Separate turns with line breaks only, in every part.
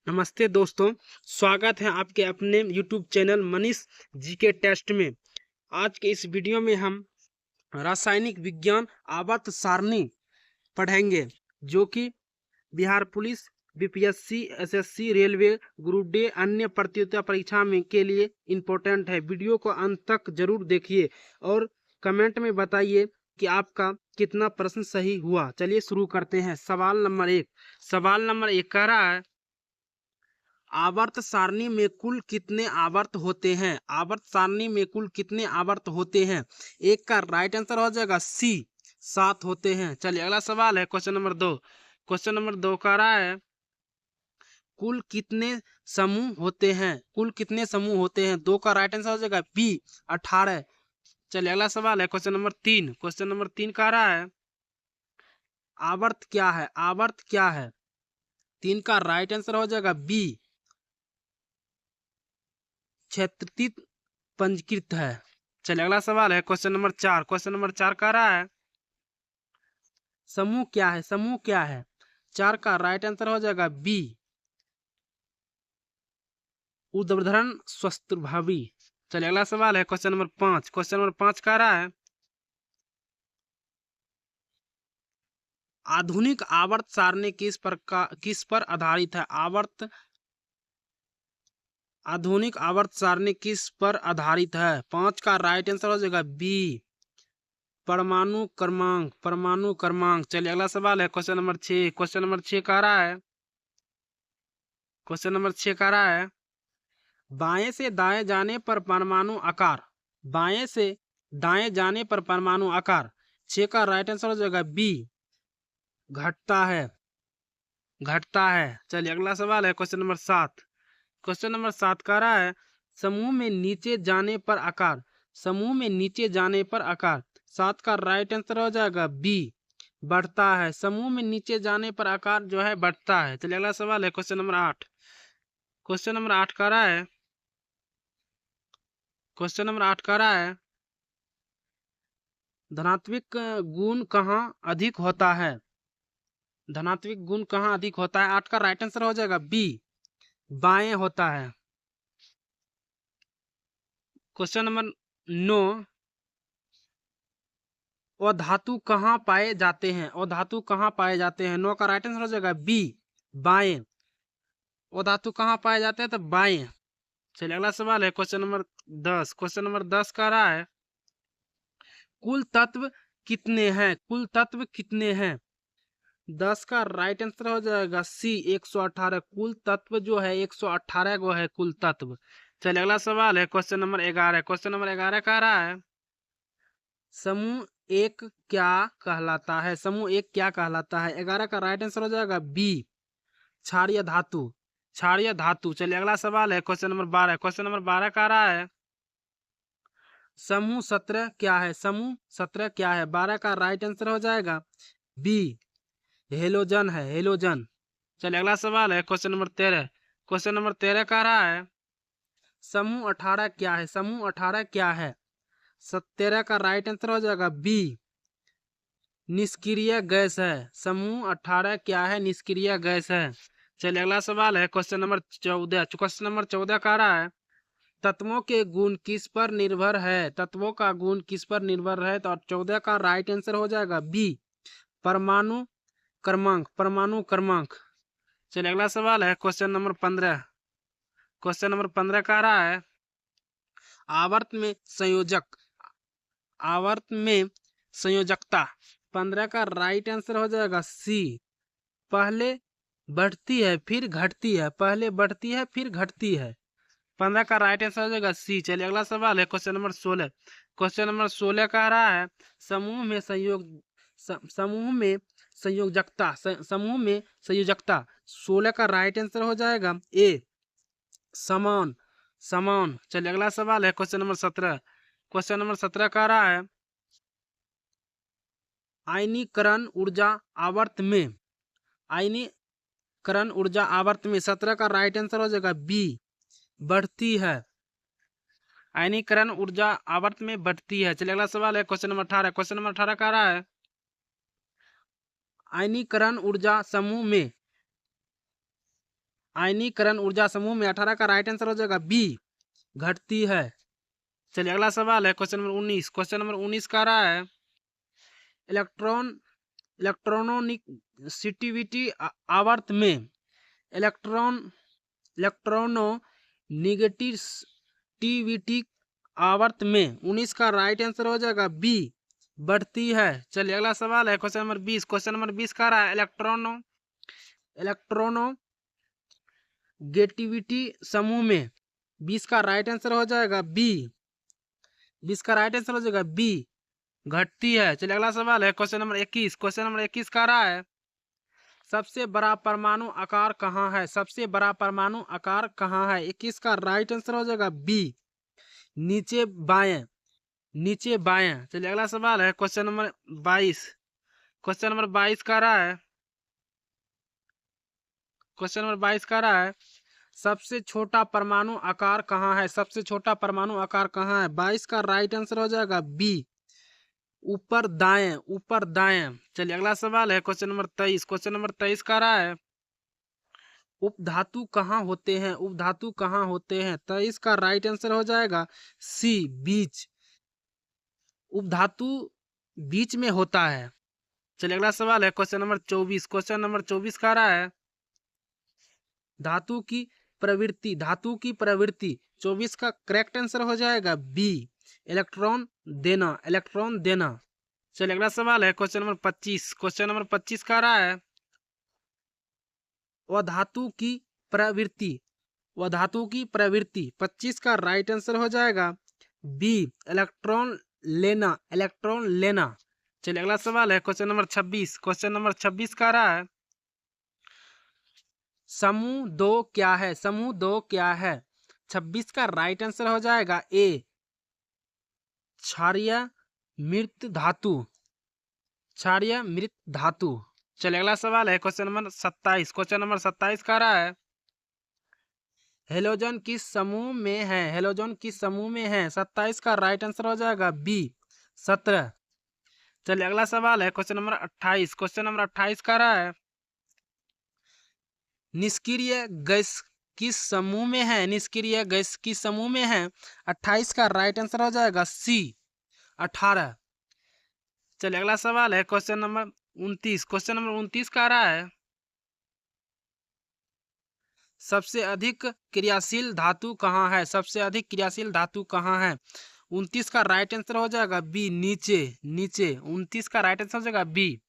नमस्ते दोस्तों। स्वागत है आपके अपने YouTube चैनल मनीष जी के टेस्ट में। आज के इस वीडियो में हम रासायनिक विज्ञान आवर्त सारणी पढ़ेंगे, जो कि Bihar police, BPSC, SSC, railway, group D अन्य प्रतियोगिता परीक्षा में के लिए इम्पोर्टेंट है। वीडियो को अंत तक जरूर देखिए और कमेंट में बताइए कि आपका कितना प्रश्न सही हुआ। चलिए शुरू करते हैं। सवाल नंबर 1 कह रहा है, आवर्त सारणी में कुल कितने आवर्त होते हैं? आवर्त सारणी में कुल कितने आवर्त होते हैं? एक का राइट आंसर हो जाएगा सी, 7 होते हैं। चलिए अगला सवाल है क्वेश्चन नंबर 2 कह रहा है, कुल कितने समूह होते हैं? कुल कितने समूह होते हैं? 2 का राइट आंसर हो जाएगा बी, 18। चलिए अगला सवाल है क्वेश्चन नंबर 3 कह रहा है, आवर्त क्या है? आवर्त क्या है? 3 का राइट आंसर हो जाएगा बी, क्षेत्रित पंजीकृत है। चलिए अगला सवाल है क्वेश्चन नंबर 4 कह रहा है, समूह क्या है? समूह क्या है? 4 का राइट आंसर हो जाएगा बी, ऊर्ध्वाधर स्वस्त्रभावी। चलिए अगला सवाल है क्वेश्चन नंबर 5 कह रहा है, आधुनिक आवर्त सारणी किस पर आधारित है? आधुनिक आवर्त सारणी किस पर आधारित है? 5 का राइट आंसर हो जाएगा बी, परमाणु क्रमांक। चलिए अगला सवाल है क्वेश्चन नंबर 6 कह रहा है, बाएं से दाएं जाने पर परमाणु आकार, बाएं से दाएं जाने पर परमाणु आकार 6 का राइट आंसर हो जाएगा बी, घटता है। चलिए अगला सवाल है क्वेश्चन नंबर 7 कह रहा है, समूह में नीचे जाने पर आकार, समूह में नीचे जाने पर आकार 7 का राइट आंसर हो जाएगा बी, बढ़ता है। समूह में नीचे जाने पर आकार जो है बढ़ता है। चलिए अगला सवाल है क्वेश्चन नंबर 8 कह रहा है, धनात्मक गुण कहाँ अधिक होता है? धनात्मक गुण कहाँ अधिक होता है? 8 का राइट आंसर हो जाएगा बी, बाएं होता है। क्वेश्चन नंबर 9, अधातु कहाँ पाए जाते हैं? अधातु कहाँ पाए जाते हैं? 9 का राइट आंसर हो जाएगा बी, बाएं। अधातु कहाँ पाए जाते हैं? तो बाएं। चलिए अगला सवाल है क्वेश्चन नंबर 10 कह रहा है, कुल तत्व कितने हैं? कुल तत्व कितने हैं? 10 का राइट आंसर हो जाएगा सी, 118। कुल तत्व जो है 118 गो है कुल तत्व। चलिए अगला सवाल है क्वेश्चन नंबर 11 कह रहा है, समूह एक क्या कहलाता है? समूह एक क्या कहलाता है? 11 का राइट आंसर हो जाएगा बी, क्षारीय धातु। चलिए अगला सवाल है क्वेश्चन नंबर 12 कह रहा है, समूह 17 क्या है? समूह 17 क्या है? 12 का राइट आंसर हो जाएगा बी, हेलोजन है, हेलोजन। चलिए अगला सवाल है क्वेश्चन नंबर 13 कह रहा है, समूह 18 क्या है? समूह 18 क्या है? 17 का राइट आंसर हो जाएगा बी, निष्क्रिय गैस है। समूह 18 क्या है? निष्क्रिय गैस है। चलिए अगला सवाल है क्वेश्चन नंबर 14 कह रहा है, तत्वों के गुण किस पर निर्भर है? तत्वों का गुण किस पर निर्भर है? तो 14 का राइट आंसर हो जाएगा बी, परमाणु क्रमांक। चलिए अगला सवाल है क्वेश्चन नंबर 15 कह रहा है, आवर्त में संयोजक, आवर्त में संयोजकता 15 का राइट आंसर हो जाएगा सी, पहले बढ़ती है फिर घटती है, पहले बढ़ती है फिर घटती है। 15 का राइट आंसर हो जाएगा सी। चलिए अगला सवाल है क्वेश्चन नंबर 16 कह रहा है, समूह में संयोग समूह में समूह में संयोजकता 16 का राइट आंसर हो जाएगा ए, समान। चलिए अगला सवाल है क्वेश्चन नंबर 17 कह रहा है, आयनीकरण ऊर्जा आवर्त में 17 का राइट आंसर हो जाएगा बी, बढ़ती है। आयनीकरण ऊर्जा आवर्त में बढ़ती है। चलिए अगला सवाल है क्वेश्चन नंबर 18 कह रहा है, आयनीकरण ऊर्जा समूह में आयनीकरण ऊर्जा समूह में 18 का राइट आंसर हो जाएगा बी, घटती है। चलिए अगला सवाल है क्वेश्चन नंबर 19। क्वेश्चन नंबर 19 का रहा है इलेक्ट्रोनिसिटिविटी आवर्त में इलेक्ट्रोनिगेटिविटी आवर्त में 19 का राइट आंसर हो जाएगा बी, बढ़ती है। चलिए अगला सवाल है क्वेश्चन नंबर 20। क्वेश्चन नंबर 20 का रहा है इलेक्ट्रोनिगेटिविटी समूह में 20 का राइट आंसर हो जाएगा बी, 20 का राइट आंसर हो जाएगा बी, घटती है। चलिए अगला सवाल है क्वेश्चन नंबर 21। क्वेश्चन नंबर 21 का रहा है सबसे बड़ा परमाणु आकार कहाँ है, सबसे बड़ा परमाणु आकार कहाँ है। 21 का राइट आंसर हो जाएगा बी, नीचे बाएं, नीचे बाएं। चलिए अगला सवाल है क्वेश्चन नंबर 22। क्वेश्चन नंबर 22 का रहा है क्वेश्चन नंबर 22 का रहा है सबसे छोटा परमाणु आकार कहाँ है, सबसे छोटा परमाणु आकार कहाँ है। 22 का राइट आंसर हो जाएगा बी, ऊपर दाएं, ऊपर दाएं। चलिए अगला सवाल है क्वेश्चन नंबर 23। क्वेश्चन नंबर 23 का रहा है उपधातु कहाँ होते हैं, उपधातु कहाँ होते हैं। 23 का राइट आंसर हो जाएगा सी, बीच, उपधातु बीच में होता है। चलिए अगला सवाल है क्वेश्चन नंबर 24। क्वेश्चन नंबर 24 का रहा है धातु की प्रवृत्ति, धातु की प्रवृत्ति। 24 का करेक्ट आंसर हो जाएगा बी, इलेक्ट्रॉन देना, इलेक्ट्रॉन देना। चलिए अगला सवाल है क्वेश्चन नंबर 25। क्वेश्चन नंबर 25 का रहा है धातु की प्रवृत्ति, धातु की प्रवृत्ति। 25 का राइट आंसर हो जाएगा बी, इलेक्ट्रॉन लेना, इलेक्ट्रॉन लेना। चलिए अगला सवाल है क्वेश्चन नंबर 26। क्वेश्चन नंबर 26 का रहा है समूह 2 क्या है, समूह 2 क्या है। 26 का राइट आंसर हो जाएगा ए, क्षारीय मृत धातु, क्षारीय मृत धातु। चलिए अगला सवाल है क्वेश्चन नंबर 27। क्वेश्चन नंबर 27 का रहा है हेलोजन किस समूह में है, हेलोजन किस समूह में है। 27 का राइट आंसर हो जाएगा बी, 17। चलिए अगला सवाल है क्वेश्चन नंबर 28। क्वेश्चन नंबर 28 का रहा है निष्क्रिय गैस किस समूह में है, निष्क्रिय गैस किस समूह में है। 28 का राइट आंसर हो जाएगा सी, 18। चलिए अगला सवाल है क्वेश्चन नंबर 29। क्वेश्चन नंबर 29 का रहा है सबसे अधिक क्रियाशील धातु कहाँ है, सबसे अधिक क्रियाशील धातु कहाँ है। 29 का राइट आंसर हो जाएगा बी, नीचे, नीचे। 29 का राइट आंसर हो जाएगा बी।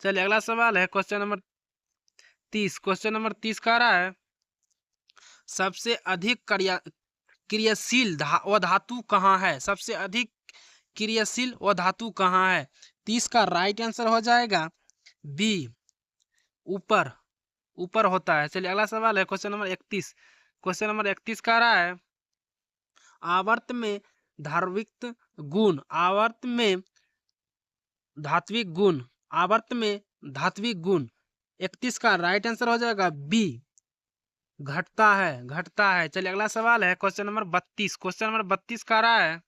चलिए अगला सवाल है क्वेश्चन नंबर 30। क्वेश्चन नंबर 30 का रहा है सबसे अधिक क्रियाशील धातु कहाँ है, सबसे अधिक क्रियाशील धातु कहाँ है। 30 का राइट आंसर हो जाएगा बी, ऊपर, ऊपर होता है। चलिए अगला सवाल है क्वेश्चन नंबर 31। क्वेश्चन नंबर 31 का रहा है आवर्त में धात्विक गुण, आवर्त में धात्विक गुण, आवर्त में धात्विक गुण। 31 का राइट आंसर हो जाएगा बी, घटता है, घटता है। चलिए अगला सवाल है क्वेश्चन नंबर 32। क्वेश्चन नंबर 32 का रहा है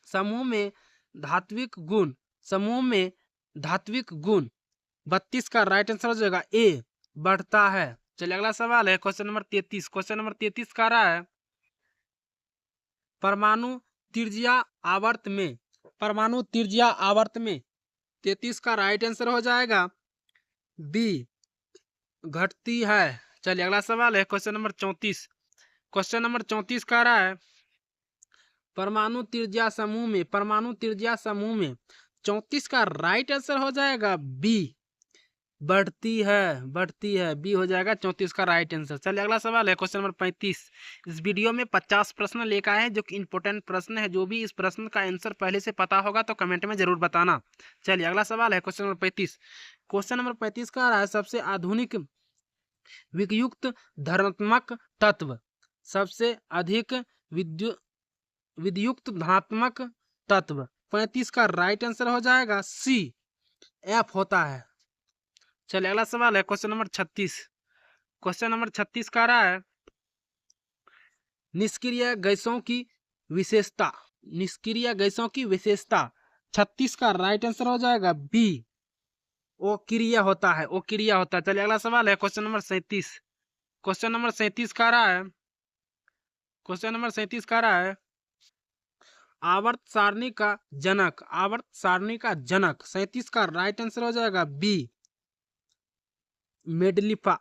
समूह में धात्विक गुण, समूह में धात्विक गुण। 32 का राइट आंसर हो जाएगा ए, बढ़ता है। चलिए अगला सवाल है क्वेश्चन नंबर 33। क्वेश्चन नंबर 33 का रहा है परमाणु त्रिज्या आवर्त में, परमाणु त्रिज्या आवर्त में। 33 का राइट आंसर हो जाएगा बी, घटती है। चलिए अगला सवाल है क्वेश्चन नंबर 34। क्वेश्चन नंबर 34 का रहा है परमाणु त्रिज्या समूह में, परमाणु त्रिज्या समूह में। 34 का राइट आंसर हो जाएगा बी, बढ़ती है, बढ़ती है, बी हो जाएगा 34 का राइट आंसर। चलिए अगला सवाल है क्वेश्चन नंबर 35। इस वीडियो में 50 प्रश्न लेकर आए हैं जो कि इंपॉर्टेंट प्रश्न है। जो भी इस प्रश्न का आंसर पहले से पता होगा तो कमेंट में जरूर बताना। चलिए अगला सवाल है क्वेश्चन नंबर 35। क्वेश्चन नंबर 35 का रहा है सबसे आधुनिक विद्युत धनात्मक तत्व, सबसे अधिक विद्युत धनात्मक तत्व। 35 का राइट आंसर हो जाएगा सी, एफ होता है। चलिए अगला सवाल है क्वेश्चन नंबर 36। क्वेश्चन नंबर 36 का रहा है निष्क्रिय गैसों की विशेषता, निष्क्रिय गैसों की विशेषता। 36 का राइट आंसर हो जाएगा बी, अक्रिय होता है, अक्रिय होता है। चलिए अगला सवाल है क्वेश्चन नंबर 37। क्वेश्चन नंबर 37 का रहा है, क्वेश्चन नंबर 37 का रहा है आवर्त सारणी का जनक, आवर्त सारणी का जनक 37 का राइट आंसर हो जाएगा बी मेडलिफा,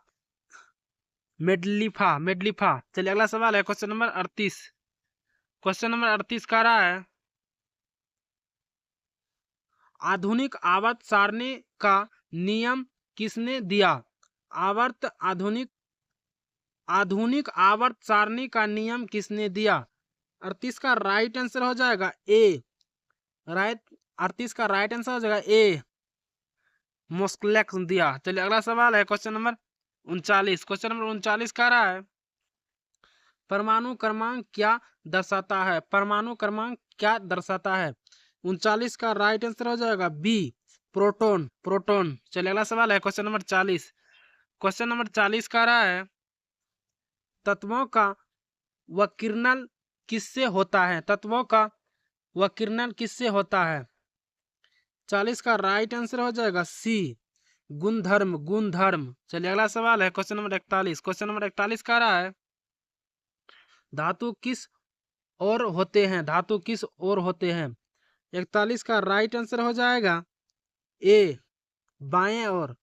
मेडलिफा, मेडलिफा। चलिए अगला सवाल है क्वेश्चन नंबर 38, क्वेश्चन नंबर 38 का रहा है आधुनिक आवर्त सारणी का नियम किसने दिया? आवर्त आधुनिक आवर्त सारणी का नियम किसने दिया? 38 का राइट आंसर हो जाएगा ए, राइट 38 का राइट आंसर हो जाएगा ए मोस्क्लेक्स दिया। चलिए अगला सवाल है क्वेश्चन नंबर 39, क्वेश्चन नंबर 39 का रहा है परमाणु क्रमांक क्या दर्शाता है? परमाणु क्रमांक क्या दर्शाता है? 39 का राइट आंसर हो जाएगा बी प्रोटॉन, प्रोटॉन। चलिए अगला सवाल है क्वेश्चन नंबर 40, क्वेश्चन नंबर 40 का रहा है तत्वों का विकिरण किससे होता है? तत्वों का विकिरण किससे होता है? 40 का राइट आंसर हो जाएगा सी गुणधर्म, गुणधर्म। चलिए अगला सवाल है क्वेश्चन नंबर 41, क्वेश्चन नंबर 41 का रहा है धातु किस ओर होते हैं? धातु किस ओर होते हैं? 41 का राइट आंसर हो जाएगा ए बाएं ओर,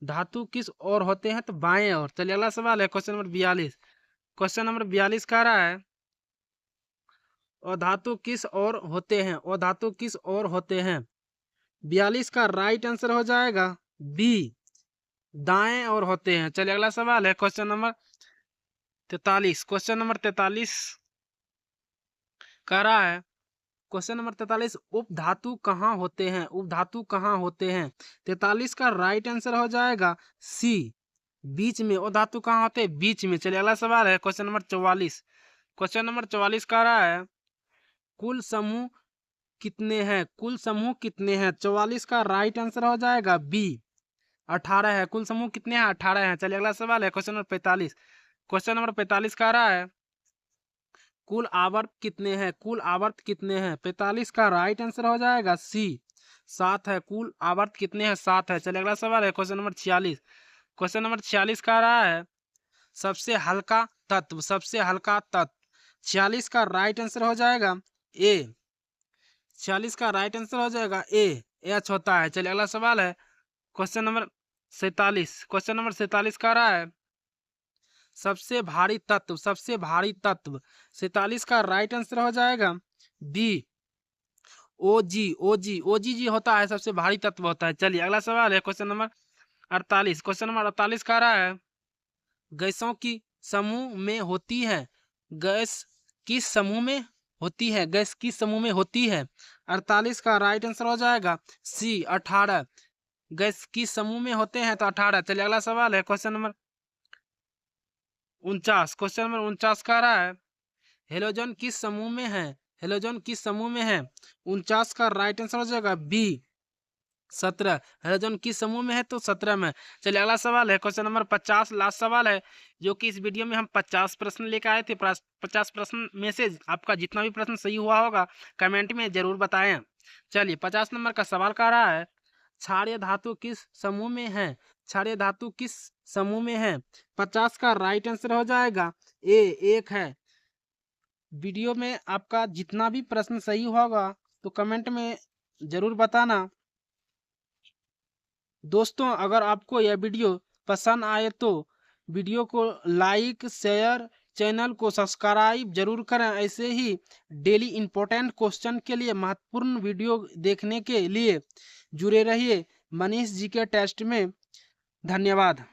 धातु किस ओर होते हैं? तो बाएं ओर। चलिए अगला सवाल है क्वेश्चन नंबर 42, क्वेश्चन नंबर 42 का रहा है और धातु किस ओर होते हैं? और धातु किस ओर होते हैं? 42 का राइट आंसर हो जाएगा बी दाएं ओर होते हैं। चलिए अगला सवाल है क्वेश्चन नंबर 43, क्वेश्चन नंबर 43 कह रहा है क्वेश्चन नंबर 43 उपधातु कहाँ होते हैं? उपधातु कहाँ होते हैं? 43 का राइट आंसर हो जाएगा सी बीच में। उपधातु कहाँ होते हैं? बीच में। चलिए अगला सवाल है क्वेश्चन नंबर 44, क्वेश्चन नंबर 44 कह रहा है कुल समूह कितने हैं? कुल समूह कितने हैं? 44 का राइट आंसर हो जाएगा बी 18 है। कुल समूह कितने हैं? 18 हैं। चलिए अगला सवाल है क्वेश्चन नंबर 45, क्वेश्चन नंबर 45 कह रहा है कुल आवर्त कितने हैं? कुल आवर्त कितने हैं? 45 का राइट आंसर हो जाएगा सी 7 है। कुल आवर्त कितने हैं? 7 है। चलिए अगला सवाल है क्वेश्चन नंबर 46, क्वेश्चन नंबर 46 कह रहा है सबसे हल्का तत्व, सबसे हल्का तत्व 46 का राइट आंसर हो जाएगा ए, 46 का राइट आंसर हो जाएगा ए एच होता है। चलिए अगला सवाल है क्वेश्चन नंबर 47, क्वेश्चन नंबर 47 कह रहा है सबसे भारी तत्व, सबसे भारी तत्व 47 का राइट आंसर हो जाएगा बी ओजी, ओजी, ओजी जी होता है सबसे भारी तत्व होता है। चलिए अगला सवाल है क्वेश्चन नंबर 48, क्वेश्चन नंबर 48 कह रहा है गैसों की समूह में होती है? गैस किस समूह में होती है? गैस किस समूह में होती है? 48 का राइट आंसर हो जाएगा सी 18। गैस किस समूह में होते हैं? तो 18। चलिए अगला सवाल है क्वेश्चन नंबर 49, क्वेश्चन नंबर 49 कह रहा है हेलोजन किस समूह में है? हेलोजन किस समूह में है? 49 का राइट आंसर हो जाएगा बी 17। हेलोजन किस समूह में है? तो 17 में। चलिए अगला सवाल है क्वेश्चन नंबर 50, लास्ट सवाल है जो कि इस वीडियो में हम 50 प्रश्न लेकर आए थे। 50 प्रश्न में से आपका जितना भी प्रश्न सही हुआ होगा कमेंट में जरूर बताएं। चलिए 50 नंबर का सवाल कह रहा है क्षारीय धातु किस समूह में है? क्षारीय धातु किस समूह में है? 50 का राइट आंसर हो जाएगा ए 1 है। वीडियो में आपका जितना भी प्रश्न सही होगा तो कमेंट में जरूर बताना। दोस्तों अगर आपको यह वीडियो पसंद आए तो वीडियो को लाइक शेयर चैनल को सब्सक्राइब जरूर करें। ऐसे ही डेली इंपॉर्टेंट क्वेश्चन के लिए महत्वपूर्ण वीडियो देखने के लिए जुड़े रहिए मनीष जी के टेस्ट में। धन्यवाद।